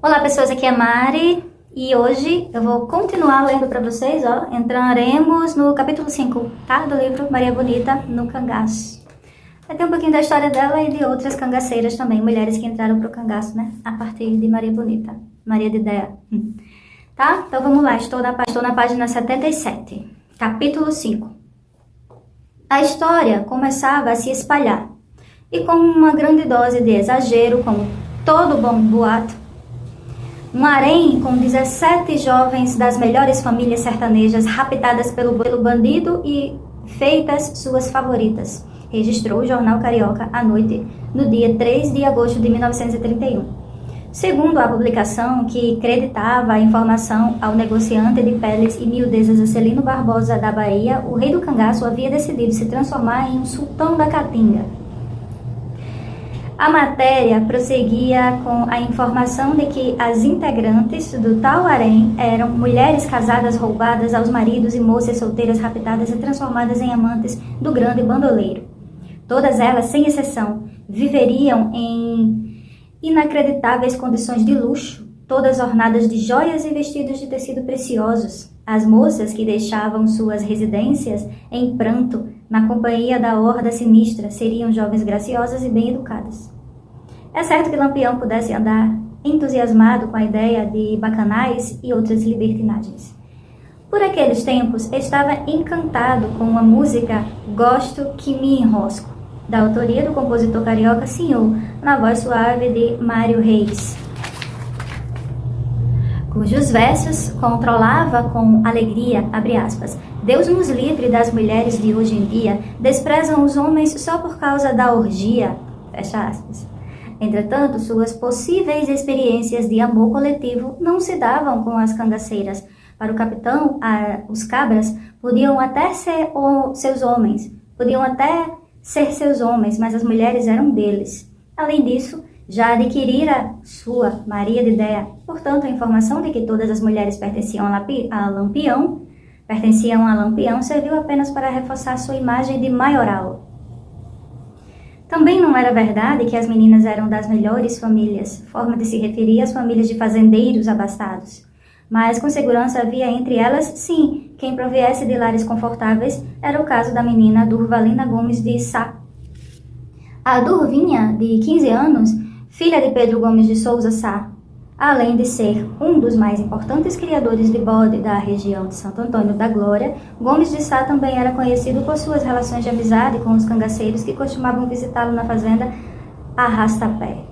Olá pessoas, aqui é a Mari e hoje eu vou continuar lendo para vocês, entraremos no capítulo 5, tá? Do livro Maria Bonita no Cangaço. Vai ter um pouquinho da história dela e de outras cangaceiras também, mulheres que entraram pro cangaço, né? A partir de Maria Bonita, Maria de Ideia. Tá? Então vamos lá, estou na página 77, capítulo 5. A história começava a se espalhar e com uma grande dose de exagero, como todo bom boato, um harém com 17 jovens das melhores famílias sertanejas raptadas pelo bandido e feitas suas favoritas, registrou o jornal Carioca à noite, no dia 3 de agosto de 1931. Segundo a publicação, que creditava a informação ao negociante de peles e miudezas Acelino Barbosa da Bahia, o rei do cangaço havia decidido se transformar em um sultão da Caatinga. A matéria prosseguia com a informação de que as integrantes do tal harém eram mulheres casadas roubadas aos maridos e moças solteiras raptadas e transformadas em amantes do grande bandoleiro. Todas elas, sem exceção, viveriam em inacreditáveis condições de luxo, todas ornadas de joias e vestidos de tecido preciosos. As moças que deixavam suas residências em pranto, na companhia da horda sinistra, seriam jovens graciosas e bem educadas. É certo que Lampião pudesse andar entusiasmado com a ideia de bacanais e outras libertinagens. Por aqueles tempos, estava encantado com a música Gosto que me enrosco, da autoria do compositor carioca Senhor, na voz suave de Mário Reis, cujos versos controlava com alegria, abre aspas, Deus nos livre das mulheres de hoje em dia, desprezam os homens só por causa da orgia, fecha aspas. Entretanto, suas possíveis experiências de amor coletivo não se davam com as cangaceiras. Para o capitão, os cabras podiam até ser seus homens, mas as mulheres eram deles. Além disso, já adquirira sua Maria de Ideia. Portanto, a informação de que todas as mulheres pertenciam a Lampião serviu apenas para reforçar sua imagem de maioral. Também não era verdade que as meninas eram das melhores famílias, forma de se referir às famílias de fazendeiros abastados. Mas com segurança havia entre elas, sim, quem proviesse de lares confortáveis, era o caso da menina Durvalina Gomes de Sá. A Durvinha, de 15 anos, filha de Pedro Gomes de Souza Sá, além de ser um dos mais importantes criadores de bode da região de Santo Antônio da Glória, Gomes de Sá também era conhecido por suas relações de amizade com os cangaceiros que costumavam visitá-lo na fazenda Arrastapé.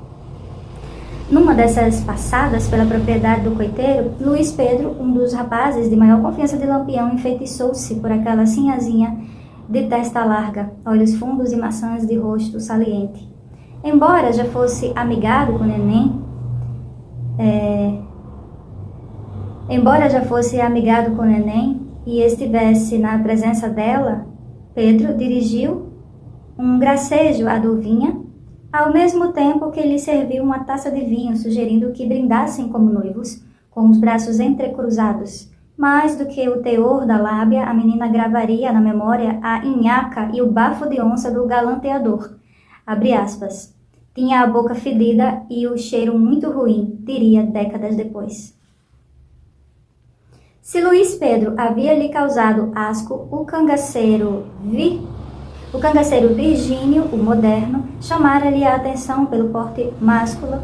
Numa dessas passadas pela propriedade do coiteiro, Luiz Pedro, um dos rapazes de maior confiança de Lampião, enfeitiçou-se por aquela sinhazinha de testa larga, olhos fundos e maçãs de rosto saliente. Embora já fosse amigado com Neném, e estivesse na presença dela, Pedro dirigiu um gracejo à Durvinha, ao mesmo tempo que lhe serviu uma taça de vinho, sugerindo que brindassem como noivos, com os braços entrecruzados. Mais do que o teor da lábia, a menina gravaria na memória a inhaca e o bafo de onça do galanteador. Abre aspas. Tinha a boca fedida e o cheiro muito ruim, diria décadas depois. Se Luiz Pedro havia lhe causado asco, o cangaceiro Virgínio, o moderno, chamara-lhe a atenção pelo porte másculo,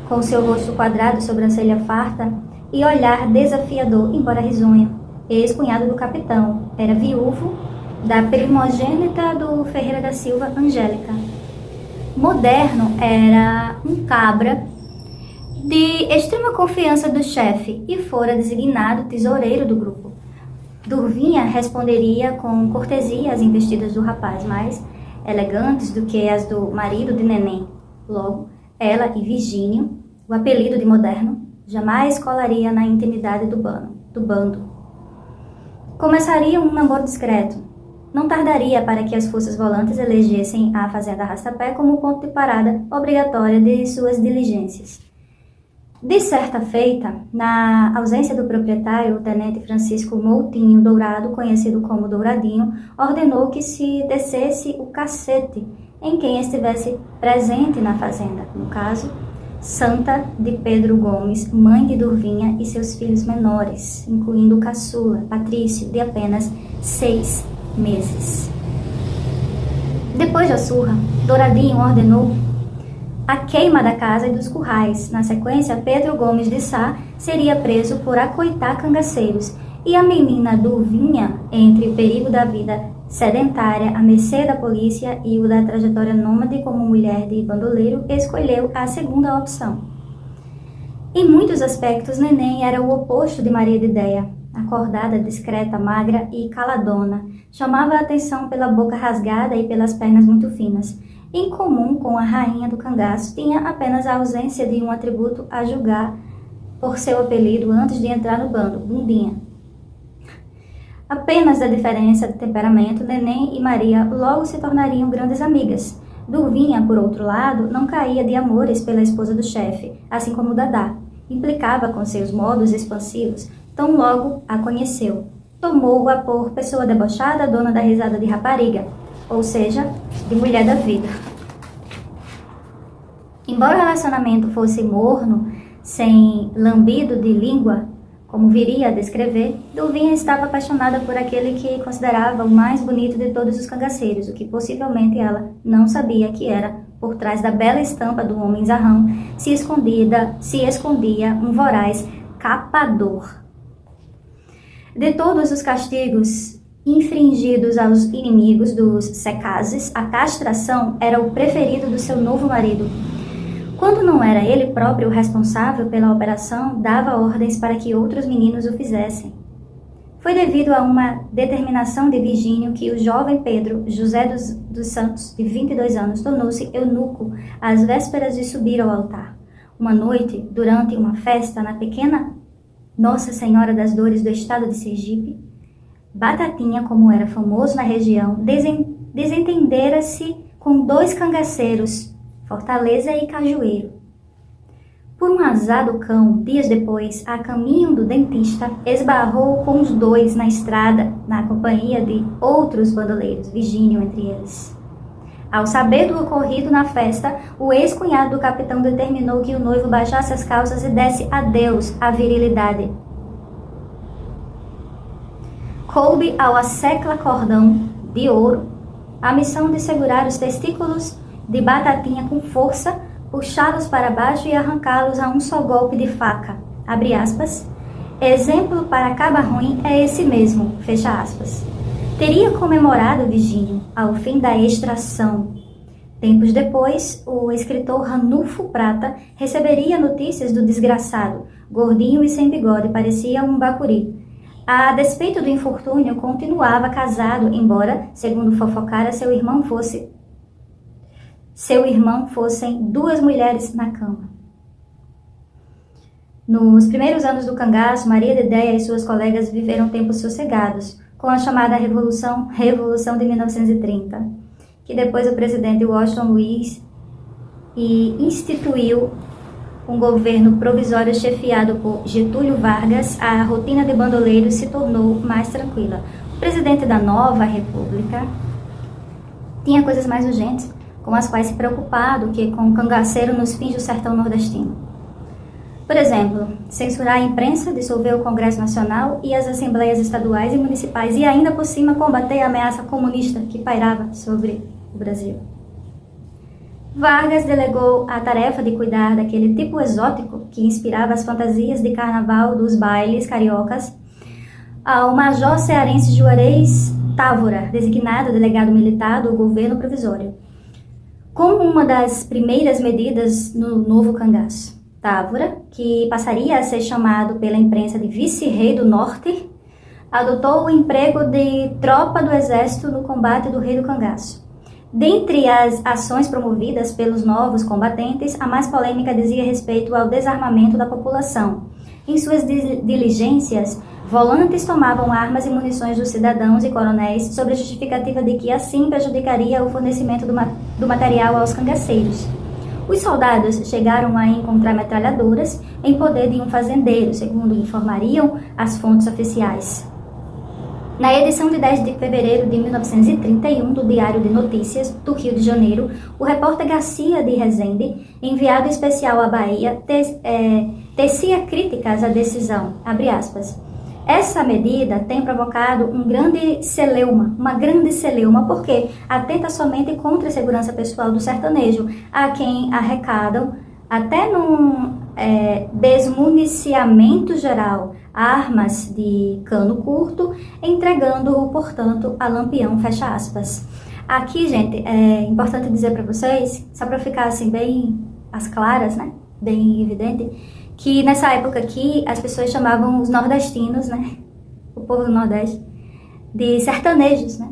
com seu rosto quadrado, sobrancelha farta e olhar desafiador, embora risonho. Ex-cunhado do capitão, era viúvo da primogênita do Ferreira da Silva, Angélica. Moderno era um cabra de extrema confiança do chefe e fora designado tesoureiro do grupo. Durvinha responderia com cortesia às investidas do rapaz, mais elegantes do que as do marido de Neném. Logo, ela e Virgínio, o apelido de Moderno, jamais colaria na intimidade do bando. Começariam um namoro discreto. Não tardaria para que as forças volantes elegessem a fazenda Arrastapé como ponto de parada obrigatória de suas diligências. De certa feita, na ausência do proprietário, o tenente Francisco Moutinho Dourado, conhecido como Douradinho, ordenou que se descesse o cacete em quem estivesse presente na fazenda, no caso, Santa de Pedro Gomes, mãe de Durvinha e seus filhos menores, incluindo o caçula, Patrício, de apenas 6 meses. Depois da surra, Douradinho ordenou a queima da casa e dos currais. Na sequência, Pedro Gomes de Sá seria preso por acoitar cangaceiros, e a menina Durvinha, entre o perigo da vida sedentária, à mercê da polícia e o da trajetória nômade como mulher de bandoleiro, escolheu a segunda opção. Em muitos aspectos, Neném era o oposto de Maria de Déia. Acordada, discreta, magra e caladona, chamava a atenção pela boca rasgada e pelas pernas muito finas. Em comum com a rainha do cangaço, tinha apenas a ausência de um atributo a julgar por seu apelido antes de entrar no bando, Bundinha. Apenas da diferença de temperamento, Neném e Maria logo se tornariam grandes amigas. Durvinha, por outro lado, não caía de amores pela esposa do chefe, assim como Dadá. Implicava com seus modos expansivos, tão logo a conheceu. Tomou-a por pessoa debochada, dona da risada de rapariga, ou seja, de mulher da vida. Embora o relacionamento fosse morno, sem lambido de língua, como viria a descrever, Durvinha estava apaixonada por aquele que considerava o mais bonito de todos os cangaceiros, o que possivelmente ela não sabia que era, por trás da bela estampa do homem zarrão, se escondia um voraz capador. De todos os castigos infringidos aos inimigos dos secazes, a castração era o preferido do seu novo marido. Quando não era ele próprio o responsável pela operação, dava ordens para que outros meninos o fizessem. Foi devido a uma determinação de Virgínio que o jovem Pedro José dos Santos, de 22 anos, tornou-se eunuco às vésperas de subir ao altar. Uma noite, durante uma festa na pequena Nossa Senhora das Dores do estado de Sergipe, Batatinha, como era famoso na região, desentendera-se com 2 cangaceiros, Fortaleza e Cajueiro. Por um azar do cão, dias depois, a caminho do dentista, esbarrou com os 2 na estrada, na companhia de outros bandoleiros, Virgínio entre eles. Ao saber do ocorrido na festa, o ex-cunhado do capitão determinou que o noivo baixasse as calças e desse adeus à virilidade. Coube ao assecla cordão de ouro a missão de segurar os testículos de Batatinha com força, puxá-los para baixo e arrancá-los a um só golpe de faca. Abre aspas. Exemplo para caba ruim é esse mesmo. Fecha aspas. Teria comemorado Virgínio ao fim da extração. Tempos depois, o escritor Ranulfo Prata receberia notícias do desgraçado. Gordinho e sem bigode, parecia um bacuri. A despeito do infortúnio, continuava casado, embora, segundo fofocara, seu irmão fossem 2 mulheres na cama. Nos primeiros anos do cangaço, Maria de Déia e suas colegas viveram tempos sossegados, com a chamada Revolução de 1930, que depois o presidente Washington Luiz instituiu um governo provisório chefiado por Getúlio Vargas. A rotina de bandoleiros se tornou mais tranquila. O presidente da nova república tinha coisas mais urgentes com as quais se preocupar do que com o cangaceiro nos fins do sertão nordestino. Por exemplo, censurar a imprensa, dissolver o Congresso Nacional e as assembleias estaduais e municipais e ainda por cima combater a ameaça comunista que pairava sobre o Brasil. Vargas delegou a tarefa de cuidar daquele tipo exótico que inspirava as fantasias de carnaval dos bailes cariocas ao major cearense Juarez Távora, designado delegado militar do governo provisório. Como uma das primeiras medidas no novo cangaço, Távora, que passaria a ser chamado pela imprensa de vice-rei do norte, adotou o emprego de tropa do exército no combate do rei do cangaço. Dentre as ações promovidas pelos novos combatentes, a mais polêmica dizia respeito ao desarmamento da população. Em suas diligências, volantes tomavam armas e munições dos cidadãos e coronéis sob a justificativa de que assim prejudicaria o fornecimento do material aos cangaceiros. Os soldados chegaram a encontrar metralhadoras em poder de um fazendeiro, segundo informariam as fontes oficiais. Na edição de 10 de fevereiro de 1931 do Diário de Notícias do Rio de Janeiro, o repórter Garcia de Rezende, enviado especial à Bahia, tecia críticas à decisão, abre aspas. Essa medida tem provocado uma grande celeuma, porque atenta somente contra a segurança pessoal do sertanejo, a quem arrecadam, até num desmuniciamento geral, armas de cano curto, entregando-o, portanto, a Lampião, fecha aspas. Aqui, gente, é importante dizer para vocês, só para ficar assim bem às claras, né, bem evidente, que nessa época aqui as pessoas chamavam os nordestinos, né, o povo do Nordeste, de sertanejos, né,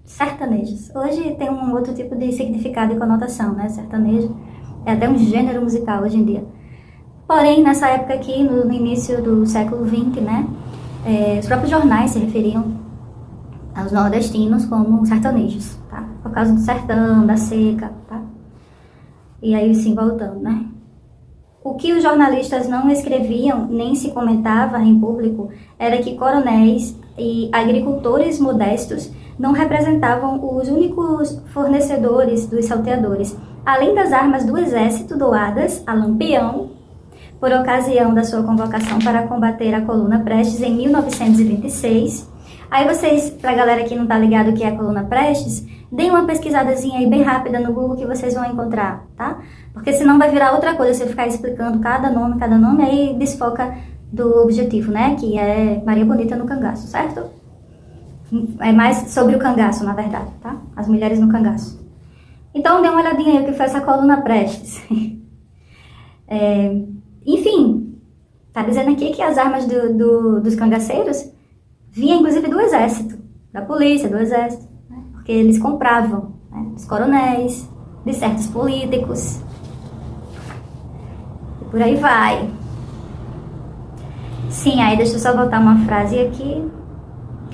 sertanejos. Hoje tem um outro tipo de significado e conotação, né, sertanejo é até um gênero musical hoje em dia. Porém, nessa época aqui, no início do século XX, né, os próprios jornais se referiam aos nordestinos como sertanejos, tá, por causa do sertão, da seca, tá, e aí sim, voltando, né. O que os jornalistas não escreviam nem se comentava em público era que coronéis e agricultores modestos não representavam os únicos fornecedores dos salteadores, além das armas do exército doadas a Lampião, por ocasião da sua convocação para combater a coluna Prestes em 1926. Aí vocês, pra galera que não tá ligado o que é a coluna Prestes, deem uma pesquisadazinha aí bem rápida no Google que vocês vão encontrar, tá? Porque senão vai virar outra coisa, você ficar explicando cada nome, aí desfoca do objetivo, né? Que é Maria Bonita no cangaço, certo? É mais sobre o cangaço, na verdade, tá? As mulheres no cangaço. Então, dê uma olhadinha aí o que foi essa coluna Prestes. Enfim, tá dizendo aqui que as armas dos cangaceiros vinham, inclusive, do exército, da polícia, do exército, né? Porque eles compravam, né, dos coronéis, de certos políticos, e por aí vai. Sim, aí deixa eu só voltar uma frase aqui.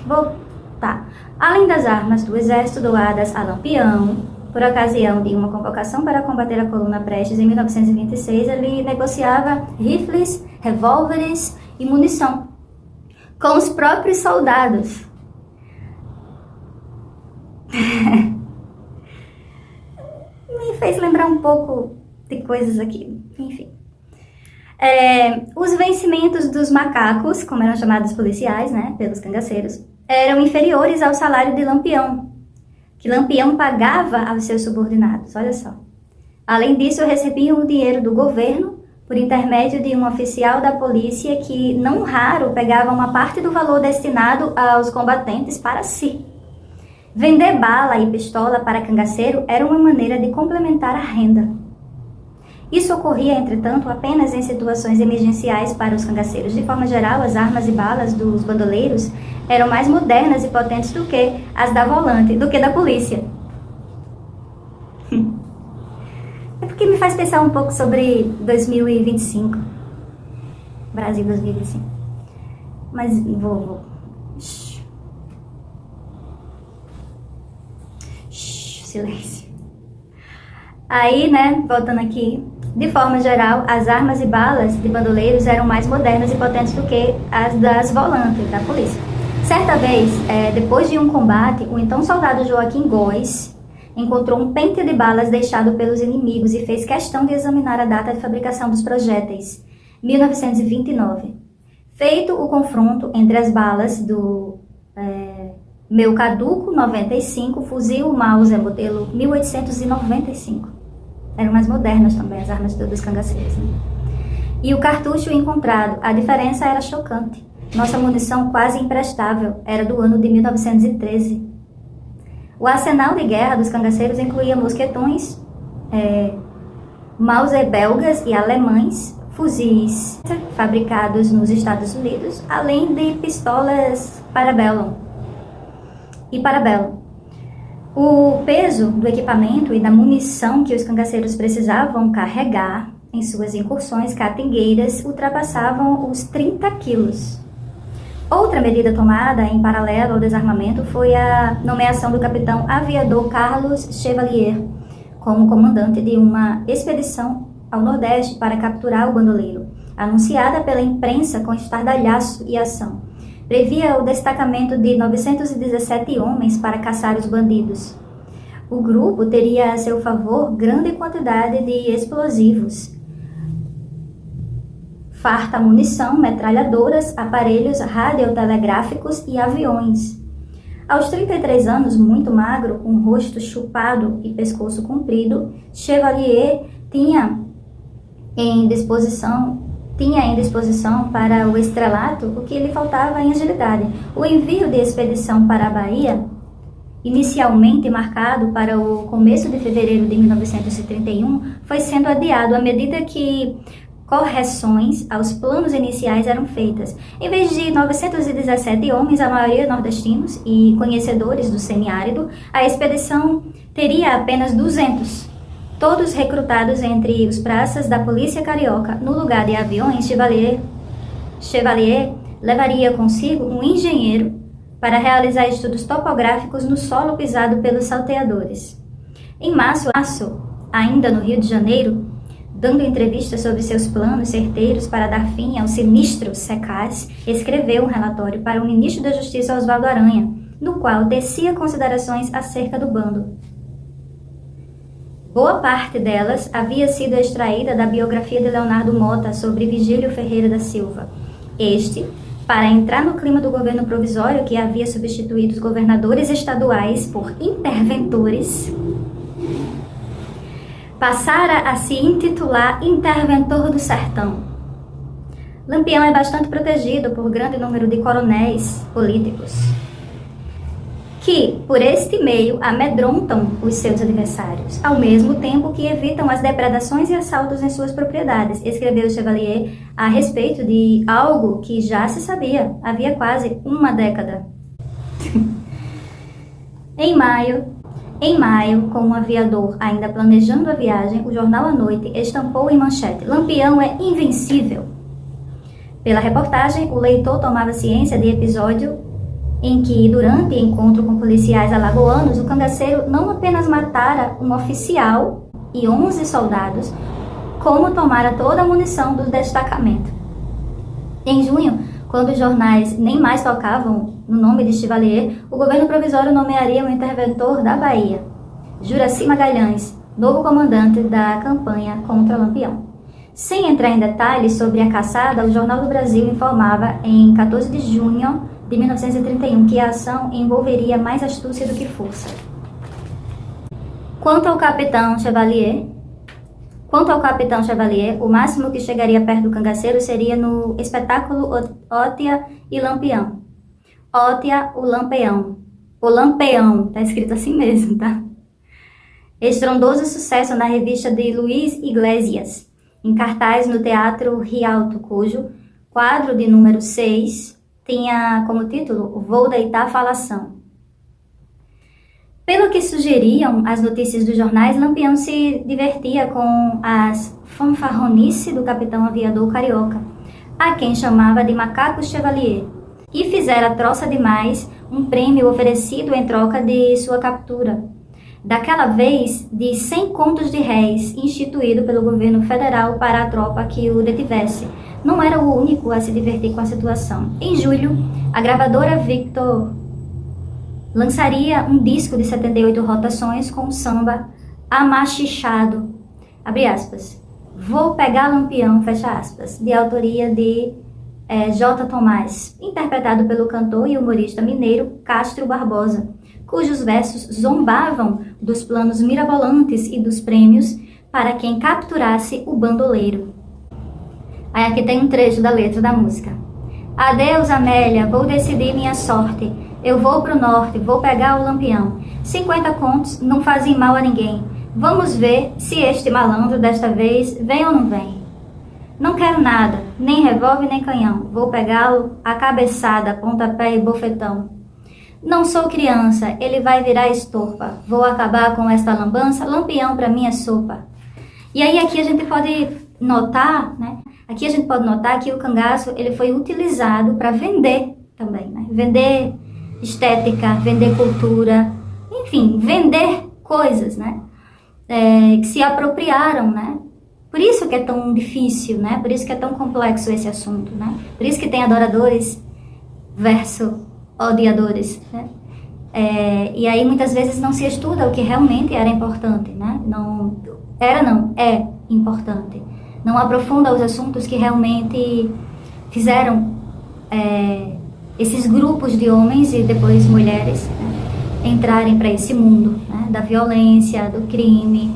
Voltar. Além das armas do exército doadas a Lampião, por ocasião de uma convocação para combater a coluna Prestes em 1926, ele negociava rifles, revólveres e munição com os próprios soldados. Me fez lembrar um pouco de coisas aqui, enfim. Os vencimentos dos macacos, como eram chamados policiais, né, pelos cangaceiros, eram inferiores ao salário de Lampião, que Lampião pagava aos seus subordinados, olha só. Além disso, recebiam o dinheiro do governo por intermédio de um oficial da polícia que, não raro, pegava uma parte do valor destinado aos combatentes para si. Vender bala e pistola para cangaceiro era uma maneira de complementar a renda. Isso ocorria, entretanto, apenas em situações emergenciais para os cangaceiros. De forma geral, as armas e balas dos bandoleiros eram mais modernas e potentes do que as da volante, do que da polícia. É porque me faz pensar um pouco sobre 2025. Brasil 2025. Mas vou. Silêncio. Aí, né, voltando aqui, de forma geral, as armas e balas de bandoleiros eram mais modernas e potentes do que as das volantes, da polícia. Certa vez, depois de um combate, o então soldado Joaquim Góes encontrou um pente de balas deixado pelos inimigos e fez questão de examinar a data de fabricação dos projéteis, 1929. Feito o confronto entre as balas do meu caduco 95, fuzil Mauser modelo 1895. Eram mais modernas também as armas dos cangaceiros, né? E o cartucho encontrado, a diferença era chocante. Nossa munição quase imprestável era do ano de 1913. O arsenal de guerra dos cangaceiros incluía mosquetões, Mauser belgas e alemães, fuzis fabricados nos Estados Unidos, além de pistolas Parabellum. O peso do equipamento e da munição que os cangaceiros precisavam carregar em suas incursões catingueiras ultrapassavam os 30 quilos. Outra medida tomada em paralelo ao desarmamento foi a nomeação do capitão aviador Carlos Chevalier como comandante de uma expedição ao Nordeste para capturar o bandoleiro, anunciada pela imprensa com estardalhaço e ação. previa o destacamento de 917 homens para caçar os bandidos. O grupo teria a seu favor grande quantidade de explosivos, farta munição, metralhadoras, aparelhos radiotelegráficos e aviões. Aos 33 anos, muito magro, com rosto chupado e pescoço comprido, Chevalier tinha em disposição para o estrelato o que lhe faltava em agilidade. O envio de expedição para a Bahia, inicialmente marcado para o começo de fevereiro de 1931, foi sendo adiado à medida que correções aos planos iniciais eram feitas. Em vez de 917 homens, a maioria nordestinos e conhecedores do semiárido, a expedição teria apenas 200. Todos recrutados entre os praças da polícia carioca. No lugar de aviões, Chevalier levaria consigo um engenheiro para realizar estudos topográficos no solo pisado pelos salteadores. Em março, ainda no Rio de Janeiro, dando entrevistas sobre seus planos certeiros para dar fim ao sinistro secaz, escreveu um relatório para o ministro da Justiça Oswaldo Aranha, no qual tecia considerações acerca do bando. Boa parte delas havia sido extraída da biografia de Leonardo Mota sobre Vigílio Ferreira da Silva. Este, para entrar no clima do governo provisório que havia substituído os governadores estaduais por interventores, passara a se intitular Interventor do Sertão. Lampião é bastante protegido por grande número de coronéis políticos, que, por este meio, amedrontam os seus adversários, ao mesmo tempo que evitam as depredações e assaltos em suas propriedades, escreveu Chevalier a respeito de algo que já se sabia havia quase uma década. Em maio, com um aviador ainda planejando a viagem, o jornal à noite estampou em manchete: Lampião é invencível. Pela reportagem, o leitor tomava ciência de episódio em que, durante encontro com policiais alagoanos, o cangaceiro não apenas matara um oficial e 11 soldados, como tomara toda a munição do destacamento. Em junho, quando os jornais nem mais tocavam no nome de Chevalier, o governo provisório nomearia um interventor da Bahia, Juraci Magalhães, novo comandante da campanha contra Lampião. Sem entrar em detalhes sobre a caçada, o Jornal do Brasil informava em 14 de junho de 1931 que a ação envolveria mais astúcia do que força. Quanto ao capitão Chevalier, o máximo que chegaria perto do cangaceiro seria no espetáculo Ótia e Lampião. Ótia, o Lampião. O Lampião, tá escrito assim mesmo, tá? Estrondoso sucesso na revista de Luiz Iglesias, em cartaz no Teatro Rialto, cujo quadro de número 6 tinha como título Vou deitar falação. Pelo que sugeriam as notícias dos jornais, Lampião se divertia com as fanfarronices do capitão aviador carioca, a quem chamava de Macaco Chevalier, e fizera troça demais um prêmio oferecido em troca de sua captura, daquela vez de 100 contos de réis, instituído pelo governo federal para a tropa que o detivesse. Não era o único a se divertir com a situação. Em julho, a gravadora Victor lançaria um disco de 78 rotações com o samba Amachichado, abre aspas, Vou pegar Lampião, fecha aspas, de autoria de J. Tomás, interpretado pelo cantor e humorista mineiro Castro Barbosa, cujos versos zombavam dos planos mirabolantes e dos prêmios para quem capturasse o bandoleiro. Aí aqui tem um trecho da letra da música. Adeus, Amélia, vou decidir minha sorte. Eu vou pro norte, vou pegar o Lampião. 50 contos não fazem mal a ninguém. Vamos ver se este malandro desta vez vem ou não vem. Não quero nada, nem revólver nem canhão. Vou pegá-lo a cabeçada, pontapé e bofetão. Não sou criança, ele vai virar estopa. Vou acabar com esta lambança, Lampião pra mim é sopa. E aí aqui a gente pode notar, né? Aqui a gente pode notar que o cangaço ele foi utilizado para vender também, né? Vender estética, vender cultura, enfim, vender coisas, né? Que se apropriaram, né? Por isso que é tão difícil, né? Por isso que é tão complexo esse assunto, né? Por isso que tem adoradores versus odiadores, né? E aí muitas vezes não se estuda o que realmente era importante, né? É importante. Não aprofunda os assuntos que realmente fizeram esses grupos de homens e depois mulheres, né, entrarem para esse mundo, né, da violência, do crime,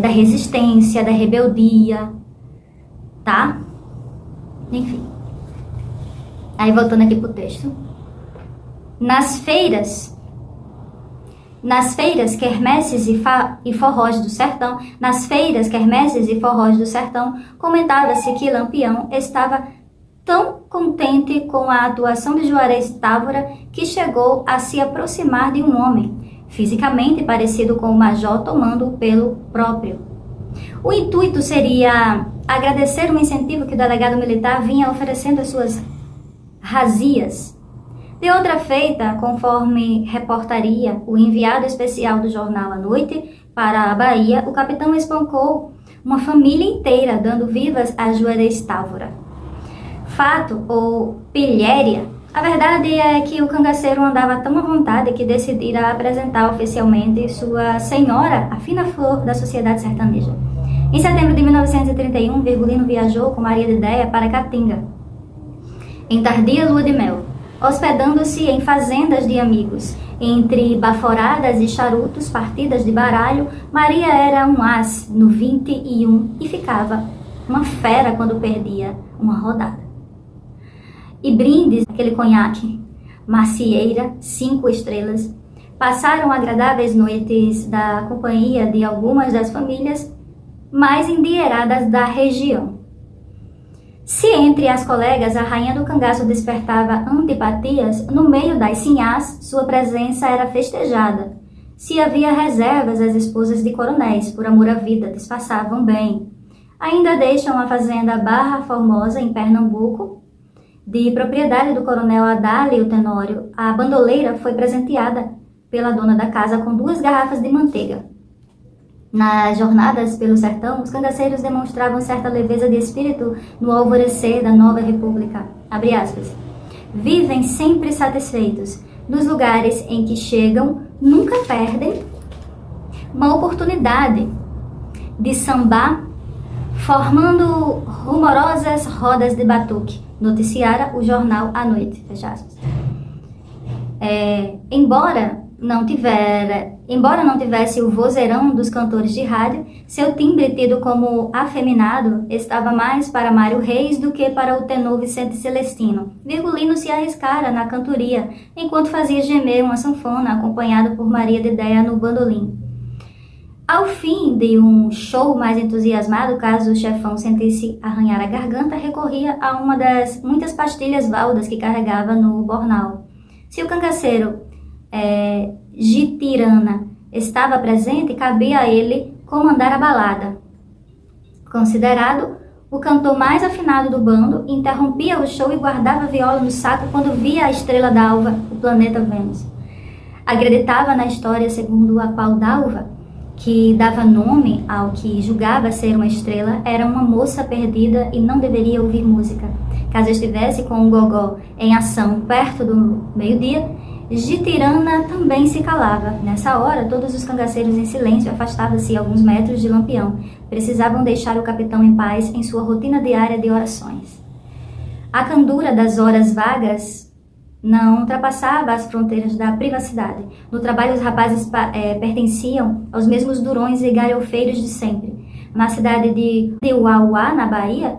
da resistência, da rebeldia, tá? Enfim. Aí voltando aqui pro texto. Nas feiras, quermesses e forrós do sertão, comentava-se que Lampião estava tão contente com a atuação de Juarez Távora que chegou a se aproximar de um homem, fisicamente parecido com o major, tomando o pelo próprio. O intuito seria agradecer o incentivo que o delegado militar vinha oferecendo às suas razias. De outra feita, conforme reportaria o enviado especial do jornal à noite para a Bahia, o capitão espancou uma família inteira, dando vivas a Juarez Távora. Fato ou pilhéria, a verdade é que o cangaceiro andava tão à vontade que decidira apresentar oficialmente sua senhora, a fina flor da sociedade sertaneja. Em setembro de 1931, Virgulino viajou com Maria de Déia para Caatinga, em tardia lua de mel, hospedando-se em fazendas de amigos. Entre baforadas e charutos, partidas de baralho, Maria era um as no 21 e ficava uma fera quando perdia uma rodada. E brindes, aquele conhaque, macieira, 5 estrelas, passaram agradáveis noites da companhia de algumas das famílias mais endinheiradas da região. Se entre as colegas a rainha do cangaço despertava antipatias, no meio das sinhás sua presença era festejada. Se havia reservas, as esposas de coronéis, por amor à vida, disfarçavam bem. Ainda deixam a fazenda Barra Formosa, em Pernambuco, de propriedade do coronel Adálio Tenório. A bandoleira foi presenteada pela dona da casa com 2 garrafas de manteiga. Nas jornadas pelo sertão, os cangaceiros demonstravam certa leveza de espírito no alvorecer da nova república. Abre aspas. Vivem sempre satisfeitos. Nos lugares em que chegam, nunca perdem uma oportunidade de sambar, formando rumorosas rodas de batuque. Noticiara o jornal à noite. Fecha aspas. Embora não tivesse o vozeirão dos cantores de rádio, seu timbre, tido como afeminado, estava mais para Mário Reis do que para o tenor Vicente Celestino. Virgulino se arriscara na cantoria, enquanto fazia gemer uma sanfona, acompanhado por Maria de Déia no bandolim. Ao fim de um show mais entusiasmado, caso o chefão sentisse arranhar a garganta, recorria a uma das muitas pastilhas valdas que carregava no bornal. Se o cangaceiro Gitirana estava presente, cabia a ele comandar a balada. Considerado o cantor mais afinado do bando, interrompia o show e guardava a viola no saco quando via a estrela d'alva, o planeta Vênus. Acreditava na história segundo a qual Dalva, que dava nome ao que julgava ser uma estrela, era uma moça perdida e não deveria ouvir música. Caso estivesse com o gogó em ação perto do meio-dia, Gitirana também se calava. Nessa hora, todos os cangaceiros em silêncio afastavam-se alguns metros de Lampião. Precisavam deixar o capitão em paz em sua rotina diária de orações. A candura das horas vagas não ultrapassava as fronteiras da privacidade. No trabalho, os rapazes pertenciam aos mesmos durões e galhofeiros de sempre. Na cidade de Uauá, na Bahia,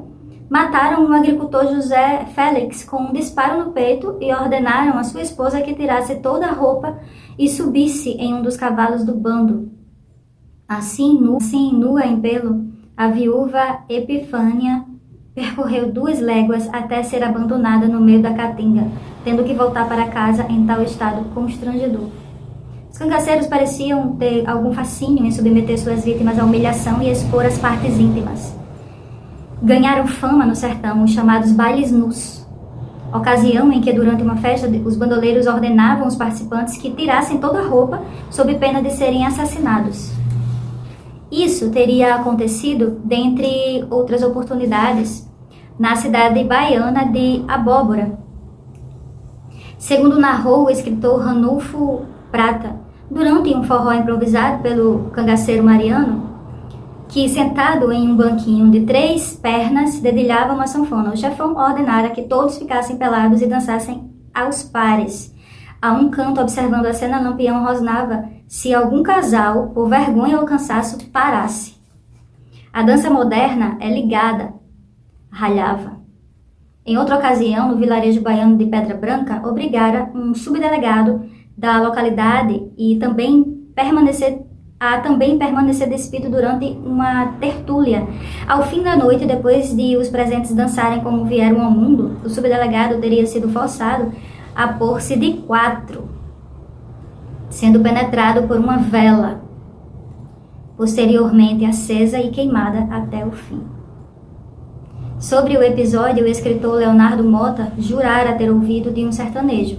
mataram o agricultor José Félix com um disparo no peito e ordenaram a sua esposa que tirasse toda a roupa e subisse em um dos cavalos do bando. Assim nua em pelo, a viúva Epifânia percorreu 2 léguas até ser abandonada no meio da caatinga, tendo que voltar para casa em tal estado constrangedor. Os cangaceiros pareciam ter algum fascínio em submeter suas vítimas à humilhação e expor as partes íntimas. Ganharam fama no sertão os chamados bailes nus, ocasião em que durante uma festa os bandoleiros ordenavam os participantes que tirassem toda a roupa sob pena de serem assassinados. Isso teria acontecido, dentre outras oportunidades, na cidade baiana de Abóbora, Segundo narrou o escritor Ranulfo Prata, durante um forró improvisado pelo cangaceiro Mariano, que sentado em um banquinho de 3 pernas dedilhava uma sanfona, o chefão ordenara que todos ficassem pelados e dançassem aos pares. A um canto, observando a cena, Lampião rosnava se algum casal, por vergonha ou cansaço, parasse. A dança moderna é ligada, ralhava. Em outra ocasião, no vilarejo baiano de Pedra Branca, obrigara um subdelegado da localidade e também permanecer despido durante uma tertúlia. Ao fim da noite, depois de os presentes dançarem como vieram ao mundo, o subdelegado teria sido forçado a pôr-se de 4, sendo penetrado por uma vela, posteriormente acesa e queimada até o fim. Sobre o episódio, o escritor Leonardo Mota jurara ter ouvido de um sertanejo: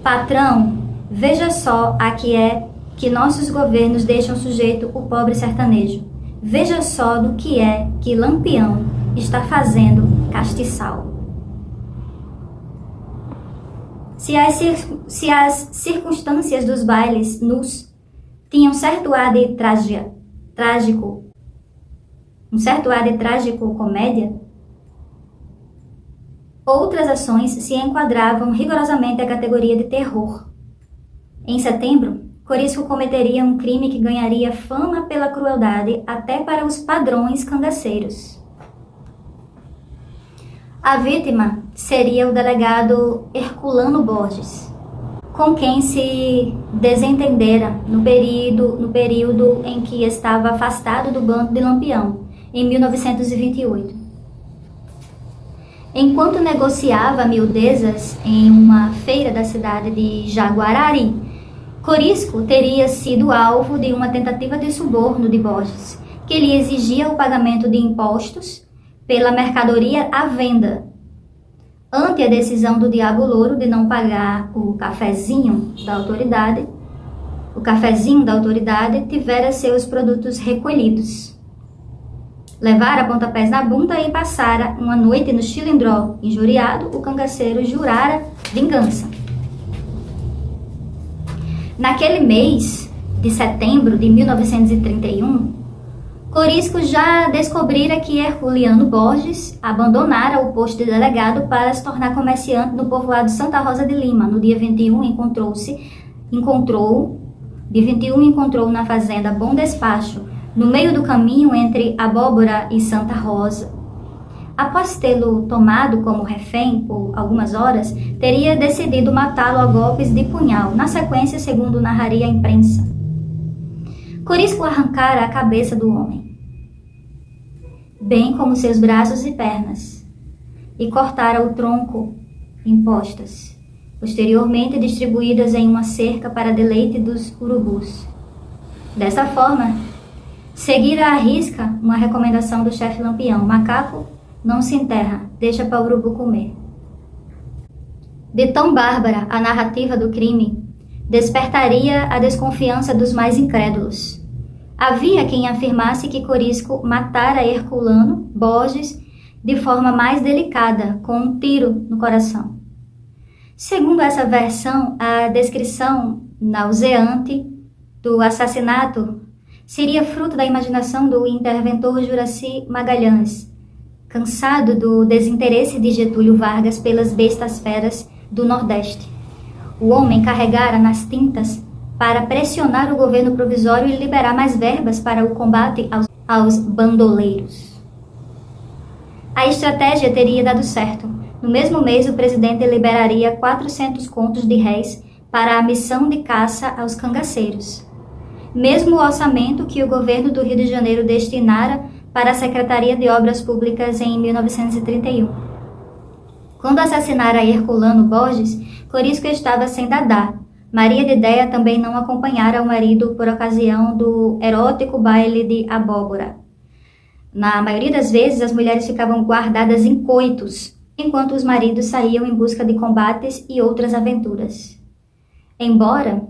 "Patrão, veja só a que é que nossos governos deixam sujeito o pobre sertanejo. Veja só do que é que Lampião está fazendo castiçal." Se as circunstâncias dos bailes nus tinham um certo ar de trágico comédia, outras ações se enquadravam rigorosamente à categoria de terror. Em setembro, Corisco cometeria um crime que ganharia fama pela crueldade até para os padrões cangaceiros. A vítima seria o delegado Herculano Borges, com quem se desentendera no período em que estava afastado do bando de Lampião, em 1928. Enquanto negociava miudezas em uma feira da cidade de Jaguarari, Corisco teria sido alvo de uma tentativa de suborno de Borges, que lhe exigia o pagamento de impostos pela mercadoria à venda. Ante a decisão do Diabo Louro de não pagar o cafezinho da autoridade tivera seus produtos recolhidos. Levara pontapés na bunda e passara uma noite no Chilindró. Injuriado, o cangaceiro jurara vingança. Naquele mês de setembro de 1931, Corisco já descobrira que Herculano Borges abandonara o posto de delegado para se tornar comerciante no povoado Santa Rosa de Lima. No dia 21, encontrou na fazenda Bom Despacho, no meio do caminho entre Abóbora e Santa Rosa. Após tê-lo tomado como refém por algumas horas, teria decidido matá-lo a golpes de punhal. Na sequência, segundo narraria a imprensa, Corisco arrancara a cabeça do homem, bem como seus braços e pernas, e cortara o tronco em postas, posteriormente distribuídas em uma cerca para deleite dos urubus. Dessa forma, seguira à risca uma recomendação do chefe Lampião: macaco não se enterra, deixa para o urubu comer. De tão bárbara a narrativa do crime, despertaria a desconfiança dos mais incrédulos. Havia quem afirmasse que Corisco matara Herculano Borges de forma mais delicada, com um tiro no coração. Segundo essa versão, a descrição nauseante do assassinato seria fruto da imaginação do interventor Juraci Magalhães, cansado do desinteresse de Getúlio Vargas pelas bestas feras do Nordeste. O homem carregara nas tintas para pressionar o governo provisório e liberar mais verbas para o combate aos bandoleiros. A estratégia teria dado certo. No mesmo mês, o presidente liberaria 400 contos de réis para a missão de caça aos cangaceiros, mesmo o orçamento que o governo do Rio de Janeiro destinara para a Secretaria de Obras Públicas em 1931. Quando assassinara Herculano Borges, Corisco estava sem Dadá. Maria de Déia também não acompanhara o marido por ocasião do erótico baile de Abóbora. Na maioria das vezes, as mulheres ficavam guardadas em coitos, enquanto os maridos saíam em busca de combates e outras aventuras. Embora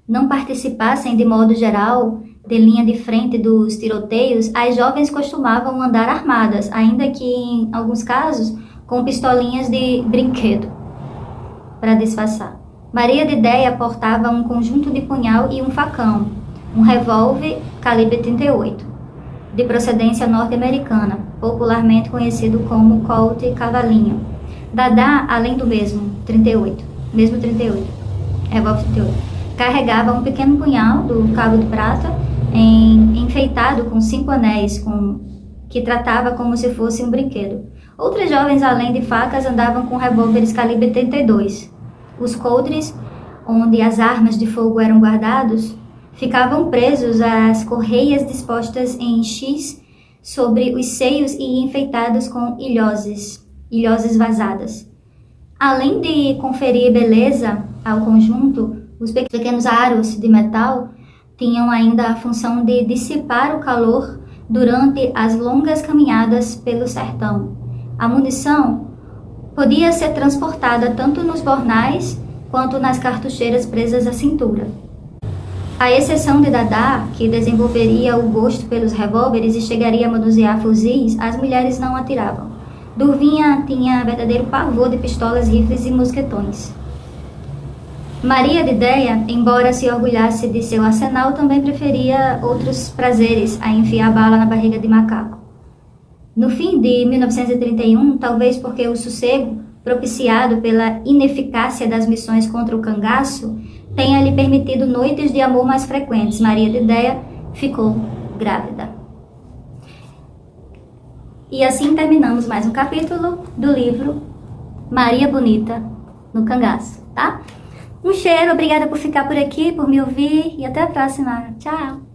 não participassem de modo geral de linha de frente dos tiroteios, as jovens costumavam andar armadas, ainda que em alguns casos com pistolinhas de brinquedo. para disfarçar. Maria de Ideia portava um conjunto de punhal e um facão, um revólver calibre 38, de procedência norte-americana, popularmente conhecido como Colt Cavalinho. Dadá, além do mesmo 38, revólver 38, carregava um pequeno punhal do cabo de prata enfeitado com 5 anéis, que tratava como se fosse um brinquedo. Outras jovens, além de facas, andavam com revólveres calibre 32. Os coldres, onde as armas de fogo eram guardados, ficavam presos às correias dispostas em X sobre os seios e enfeitados com ilhoses vazadas. Além de conferir beleza ao conjunto, os pequenos aros de metal tinham ainda a função de dissipar o calor durante as longas caminhadas pelo sertão. A munição podia ser transportada tanto nos bornais quanto nas cartucheiras presas à cintura. À exceção de Dadá, que desenvolveria o gosto pelos revólveres e chegaria a manusear fuzis, as mulheres não atiravam. Durvinha tinha verdadeiro pavor de pistolas, rifles e mosquetões. Maria de Ideia, embora se orgulhasse de seu arsenal, também preferia outros prazeres a enfiar bala na barriga de macaco. No fim de 1931, talvez porque o sossego, propiciado pela ineficácia das missões contra o cangaço, tenha lhe permitido noites de amor mais frequentes, Maria de Ideia ficou grávida. E assim terminamos mais um capítulo do livro Maria Bonita no Cangaço, tá? Um cheiro, obrigada por ficar por aqui, por me ouvir e até a próxima. Tchau!